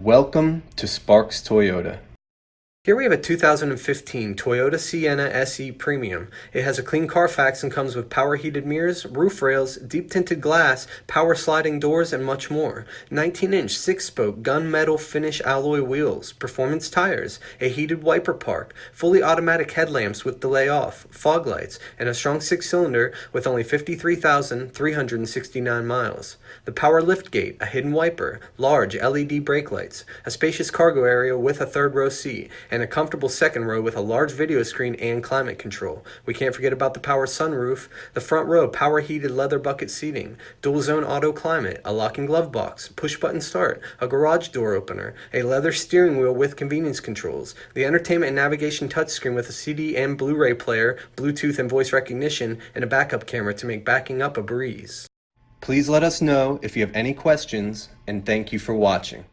Welcome to Sparks Toyota. Here we have a 2015 Toyota Sienna SE Premium. It has a clean Carfax and comes with power heated mirrors, roof rails, deep tinted glass, power sliding doors, and much more. 19-inch 6-spoke gunmetal finish alloy wheels, performance tires, a heated wiper park, fully automatic headlamps with delay off, fog lights, and a strong 6-cylinder with only 53,369 miles. The power liftgate, a hidden wiper, large LED brake lights, a spacious cargo area with a third row seat, and a comfortable second row with a large video screen and climate control. We can't forget about the power sunroof, the front row power heated leather bucket seating, dual zone auto climate, a lock and glove box, push button start, a garage door opener, a leather steering wheel with convenience controls, the entertainment and navigation touchscreen with a CD and Blu-ray player, Bluetooth and voice recognition, and a backup camera to make backing up a breeze. Please let us know if you have any questions, and thank you for watching.